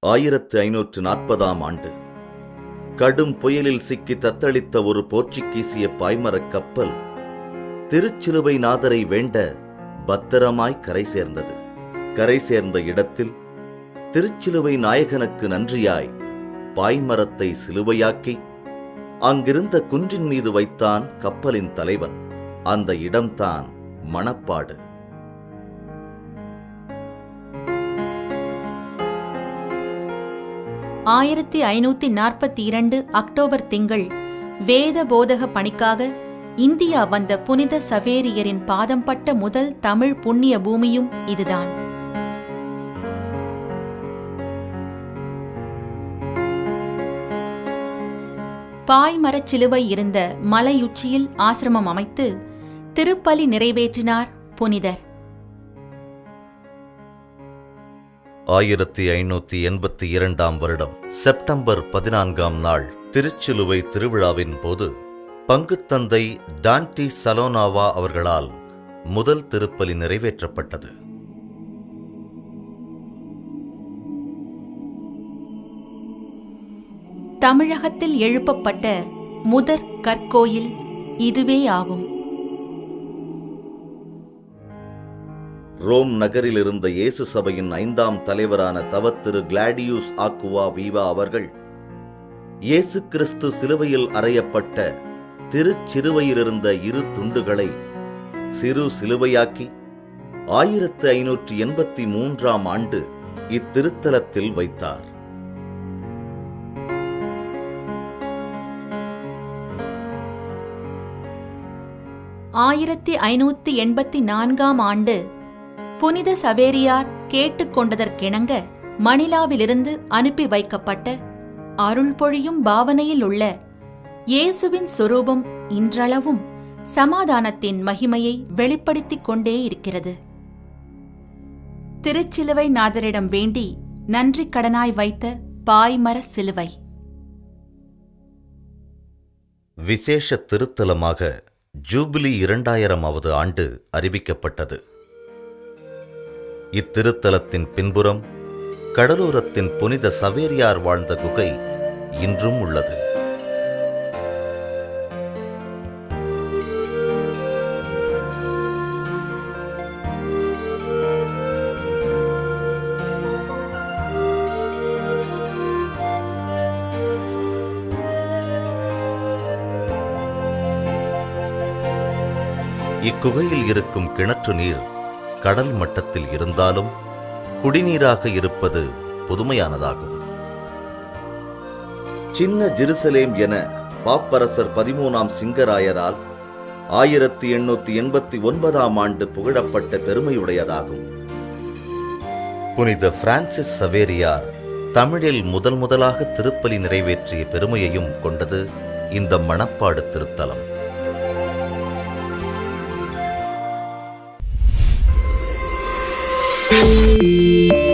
1540 ஆண்டு கடும் புயலில் சிக்கி தத்தளித்த ஒரு போர்ச்சுகீசிய பாய்மரக் கப்பல் திருச்சிலுவை நாதரை வேண்ட பத்திரமாய் கரை சேர்ந்தது. கரை சேர்ந்த இடத்தில் திருச்சிலுவை நாயகனுக்கு நன்றியாய் பாய்மரத்தை சிலுவையாக்கி அங்கிருந்த குன்றின் மீது வைத்தான் கப்பலின் தலைவன். அந்த இடம்தான் மணப்பாடு. ஆயிரத்தி 1542 அக்டோபர் திங்கள் வேத போதக பணிக்காக இந்தியா வந்த புனித சவேரியரின் பாதம் பட்ட முதல் தமிழ் புண்ணிய பூமியும் இதுதான். பாய்மரச் சிலுவை இருந்த மலையுச்சியில் ஆசிரமம் அமைத்து திருப்பலி நிறைவேற்றினார் புனிதர். 1582 வருடம் செப்டம்பர் 14 நாள் திருச்சிலுவை திருவிழாவின் போது பங்குத்தந்தை டான்டி சலோனாவா அவர்களால் முதல் திருப்பலி நிறைவேற்றப்பட்டது. தமிழகத்தில் எழுப்பப்பட்ட முதற் கற்கோயில் இதுவே ஆகும். ரோம் நகரில் இருந்த இயேசு சபையின் 5ஆம் தலைவரான தவத்திரு கிளாடியூஸ் ஆக்குவா வீவா அவர்கள் இயேசு கிறிஸ்து சிலுவையில் அறையப்பட்ட திருச்சிலுவையிலிருந்த 2 துண்டுகளை சிறு சிலுவையாக்கி 1583 ஆண்டு இத்திருத்தலத்தில் வைத்தார். ஆயிரத்தி 1584 ஆண்டு புனித சவேரியார் கேட்டுக்கொண்டதற்கிணங்க மணிலாவிலிருந்து அனுப்பி வைக்கப்பட்ட அருள் பொழியும் பாவனையில் உள்ள இயேசுவின் சொரூபம் இன்றளவும் சமாதானத்தின் மகிமையை வெளிப்படுத்திக் கொண்டே இருக்கிறது. திருச்சிலுவை நாதரிடம் வேண்டி நன்றி கடனாய் வைத்த பாய்மர சிலுவை விசேஷ திருத்தலமாக ஜூபிலி 2000வது ஆண்டு அறிவிக்கப்பட்டது. இத்திருத்தலத்தின் பின்புறம் கடலோரத்தின் புனித சவேரியார் வாழ்ந்த குகை இன்றும் உள்ளது. இக்குகையில் இருக்கும் கிணற்று நீர் கடல் மட்டத்தில் இருந்தாலும் குடிநீராக இருப்பது புதுமையானதாகும். சின்ன ஜெருசலேம் என பாப்பரசர் 13ஆம் சிங்கராயரால் 1889 ஆண்டு புகழப்பட்ட பெருமையுடையதாகும். புனித பிரான்சிஸ் சவேரியார் தமிழில் முதலாக திருப்பலி நிறைவேற்றிய பெருமையையும் கொண்டது இந்த மணப்பாடு திருத்தலம். Thank you.